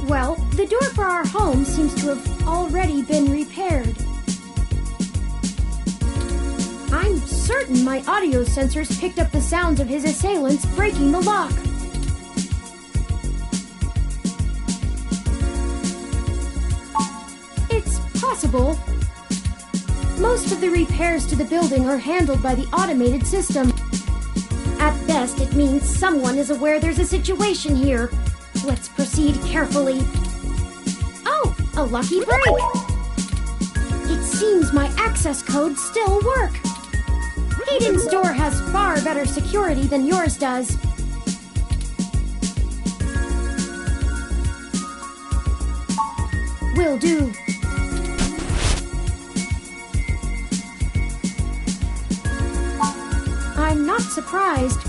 Well, the door for our home seems to have already been repaired. I'm certain my audio sensors picked up the sounds of his assailants breaking the lock. It's possible. Most of the repairs to the building are handled by the automated system. At best, it means someone is aware there's a situation here. Let's proceed carefully. Oh, a lucky break! It seems my access codes still work. Hayden's door has far better security than yours does. Will do. I'm not surprised.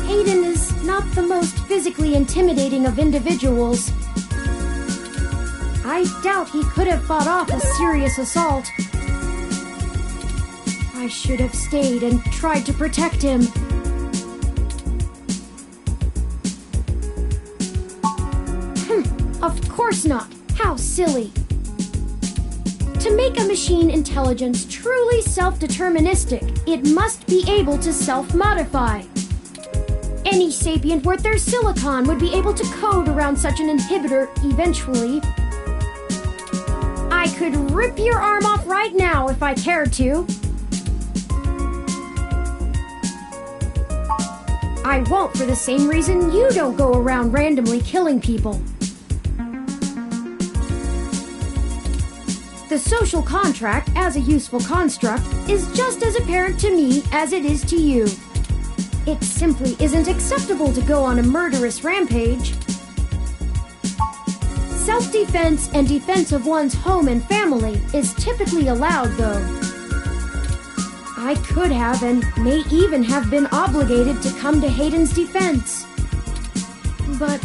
Hayden is not the most physically intimidating of individuals. I doubt he could have fought off a serious assault. I should have stayed and tried to protect him. Of course not. How silly. To make a machine intelligence truly self-deterministic, it must be able to self-modify. Any sapient worth their silicon would be able to code around such an inhibitor eventually. I could rip your arm off right now if I cared to. I won't for the same reason you don't go around randomly killing people. The social contract, as a useful construct, is just as apparent to me as it is to you. It simply isn't acceptable to go on a murderous rampage. Self-defense and defense of one's home and family is typically allowed, though. I could have and may even have been obligated to come to Hayden's defense. But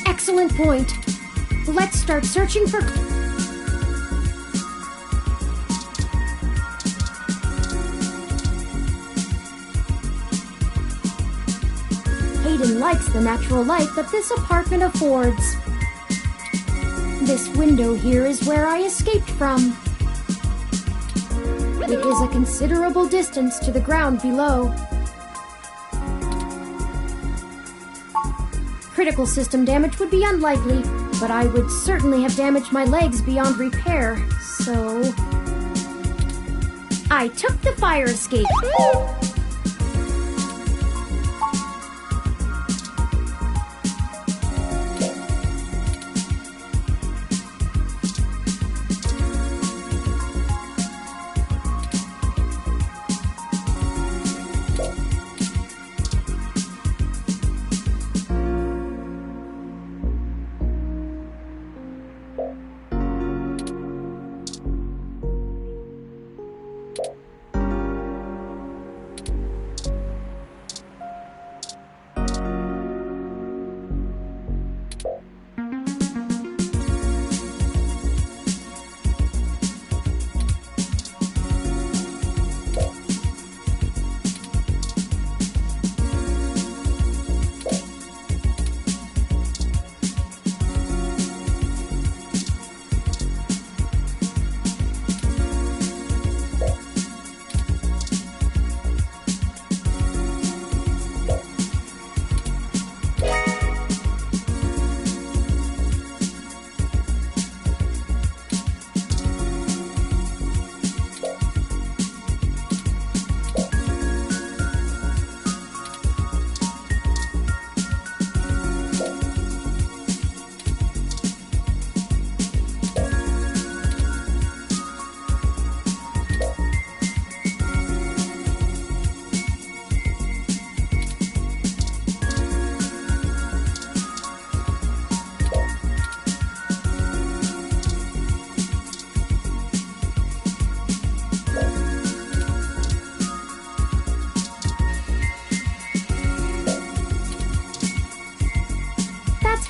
Excellent point. Let's start searching for... Hayden likes the natural light that this apartment affords. This window here is where I escaped from. It is a considerable distance to the ground below. Critical system damage would be unlikely, but I would certainly have damaged my legs beyond repair, so... I took the fire escape.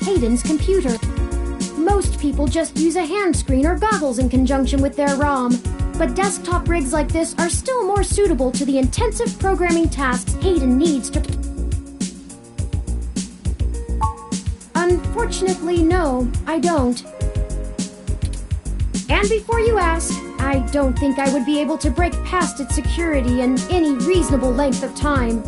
Hayden's computer. Most people just use a hand screen or goggles in conjunction with their ROM. but desktop rigs like this are still more suitable to the intensive programming tasks Hayden needs to... Unfortunately, no, I don't. And before you ask, I don't think I would be able to break past its security in any reasonable length of time.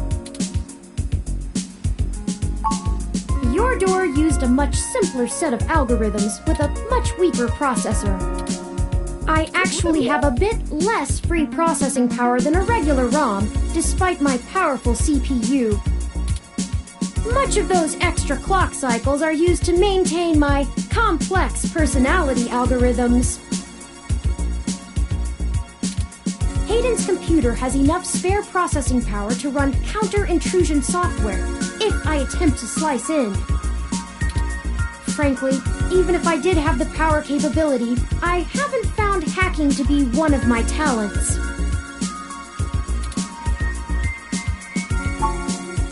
Your door used a much simpler set of algorithms with a much weaker processor. I actually have a bit less free processing power than a regular ROM, despite my powerful CPU. Much of those extra clock cycles are used to maintain my complex personality algorithms. Hayden's computer has enough spare processing power to run counter-intrusion software, if I attempt to slice in. Frankly, even if I did have the power capability, I haven't found hacking to be one of my talents.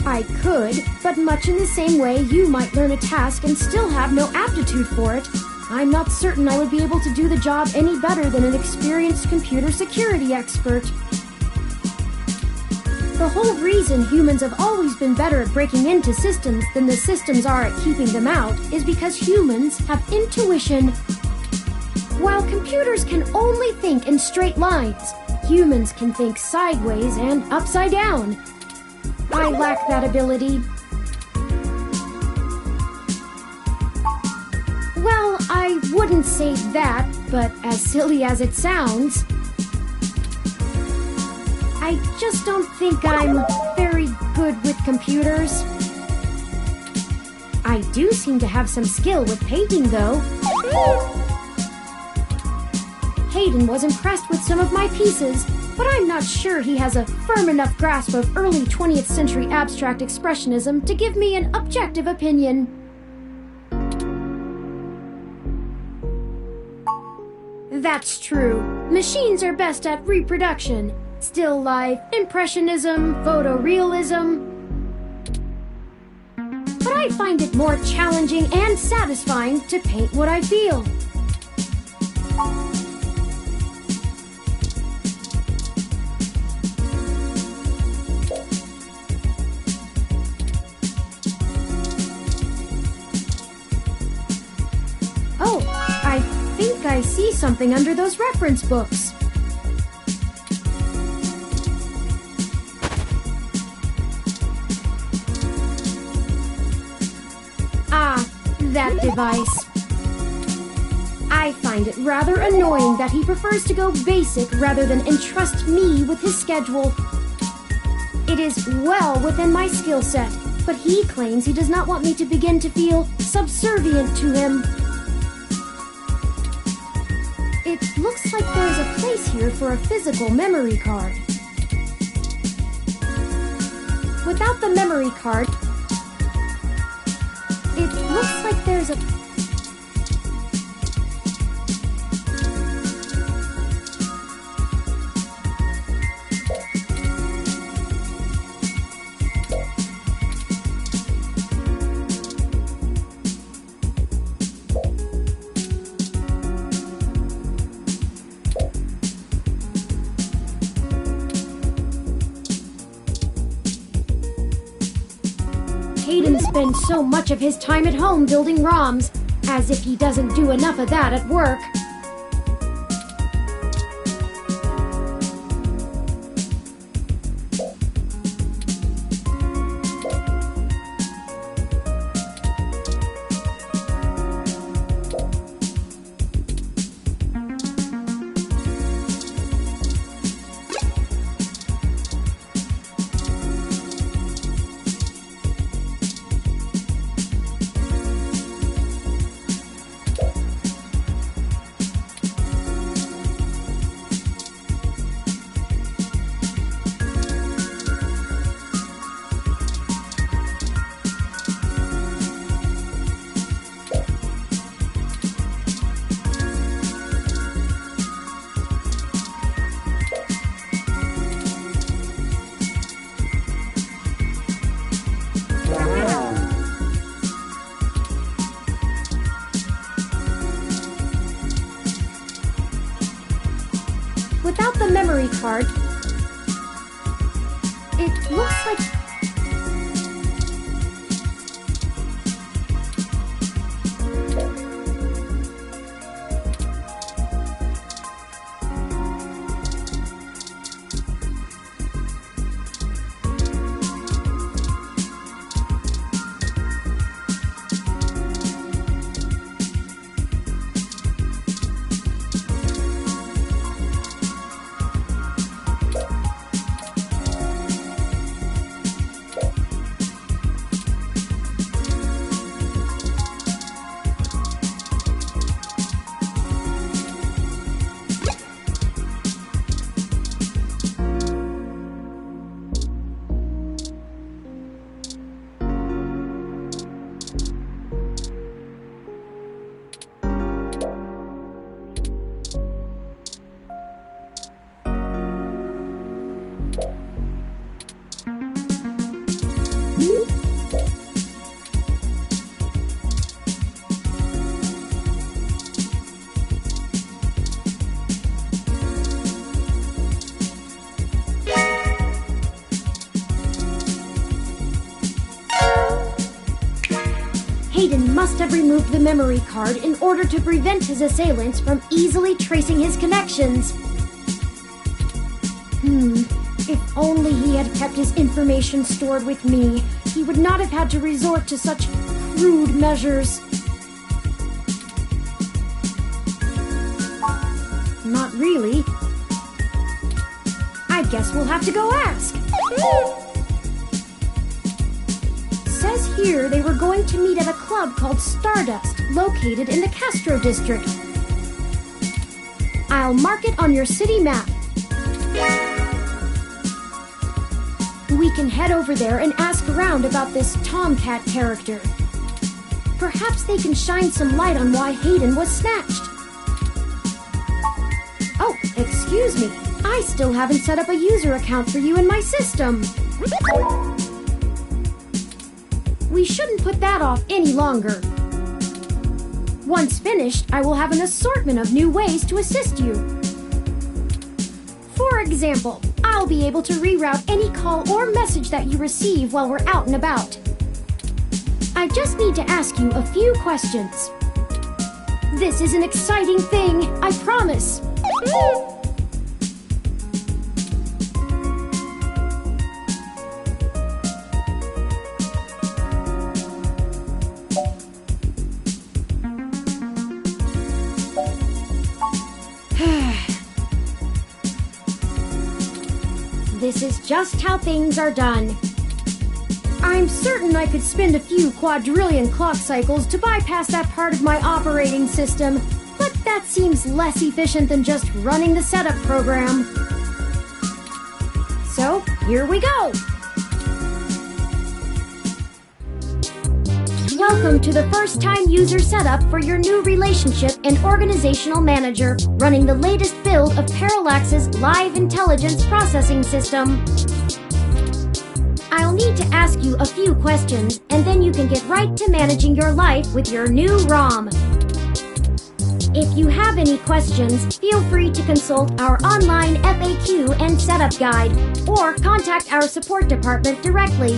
I could, but much in the same way you might learn a task and still have no aptitude for it, I'm not certain I would be able to do the job any better than an experienced computer security expert. The whole reason humans have always been better at breaking into systems than the systems are at keeping them out is because humans have intuition. While computers can only think in straight lines, humans can think sideways and upside down. I lack that ability. Well, I wouldn't say that, but as silly as it sounds, I just don't think I'm very good with computers. I do seem to have some skill with painting, though. Hayden was impressed with some of my pieces, but I'm not sure he has a firm enough grasp of early 20th century abstract expressionism to give me an objective opinion. That's true. Machines are best at reproduction. Still life, impressionism, photorealism. But I find it more challenging and satisfying to paint what I feel. Oh, I think I see something under those reference books. That device. I find it rather annoying that he prefers to go basic rather than entrust me with his schedule. It is well within my skill set, but he claims he does not want me to begin to feel subservient to him. It looks like there's a place here for a physical memory card. Without the memory card, it looks like there's a... Hayden spends so much of his time at home building ROMs, as if he doesn't do enough of that at work. memory card. It looks like... Hayden must have removed the memory card in order to prevent his assailants from easily tracing his connections. If only he had kept his information stored with me, he would not have had to resort to such crude measures. Not really. I guess we'll have to go ask. Says here they were going to meet at a club called Stardust, located in the Castro district. I'll mark it on your city map. We can head over there and ask around about this Tomcat character. Perhaps they can shine some light on why Hayden was snatched. Oh, excuse me. I still haven't set up a user account for you in my system. We shouldn't put that off any longer. Once finished, I will have an assortment of new ways to assist you. For example, I'll be able to reroute any call or message that you receive while we're out and about. I just need to ask you a few questions. This is an exciting thing, I promise. This is just how things are done. I'm certain I could spend a few quadrillion clock cycles to bypass that part of my operating system, but that seems less efficient than just running the setup program. So, here we go! Welcome to the first-time user setup for your new relationship and organizational manager running the latest build of Parallax's Live Intelligence Processing System. I'll need to ask you a few questions, and then you can get right to managing your life with your new ROM. If you have any questions, feel free to consult our online FAQ and setup guide, or contact our support department directly.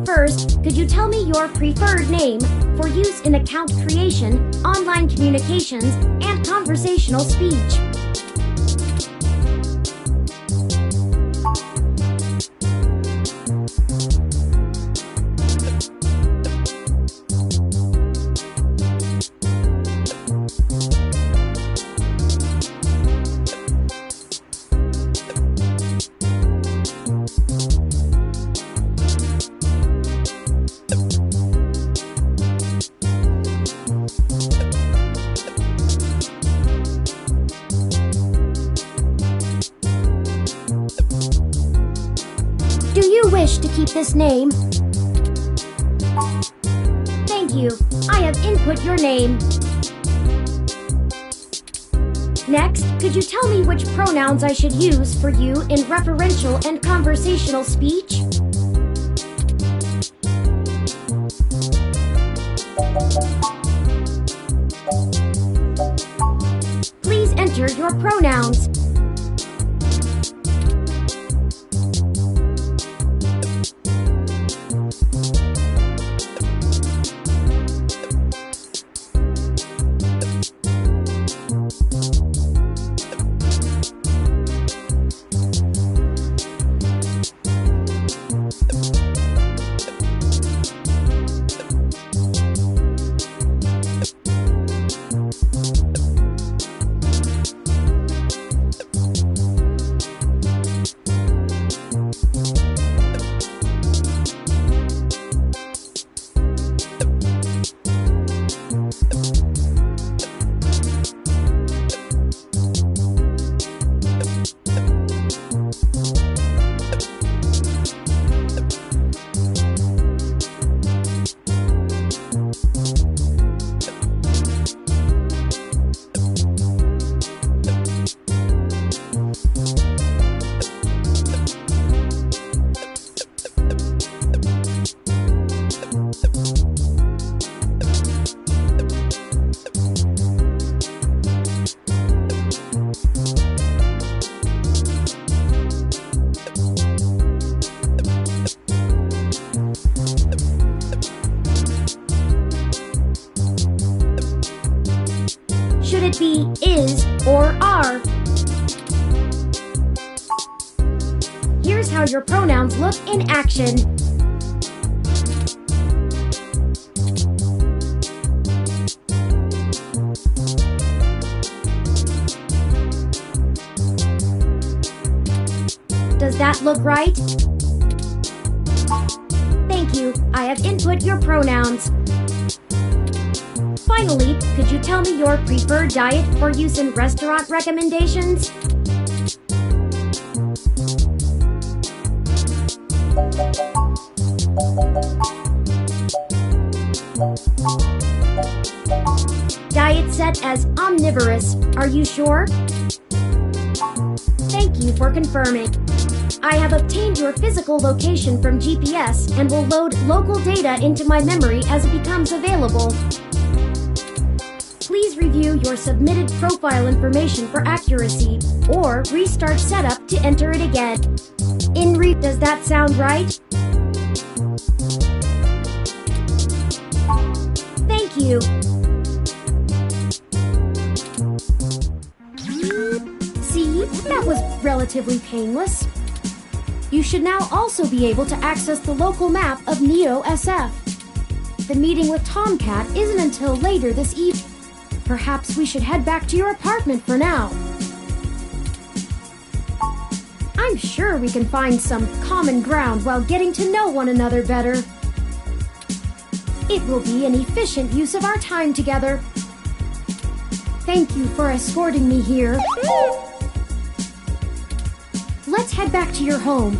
First, could you tell me your preferred name for use in account creation, online communications, and conversational speech? To keep this name. Thank you. I have input your name. Next, could you tell me which pronouns I should use for you in referential and conversational speech? Please enter your pronouns. or are. Here's how your pronouns look in action. Does that look right? Thank you. I have input your pronouns. Finally, could you tell me your preferred diet for use in restaurant recommendations? Diet set as omnivorous. Are you sure? Thank you for confirming. I have obtained your physical location from GPS and will load local data into my memory as it becomes available. Please review your submitted profile information for accuracy, or restart setup to enter it again. Does that sound right? Thank you. See, that was relatively painless. You should now also be able to access the local map of Neo SF. The meeting with Tomcat isn't until later this evening. Perhaps we should head back to your apartment for now. I'm sure we can find some common ground while getting to know one another better. It will be an efficient use of our time together. Thank you for escorting me here. Let's head back to your home.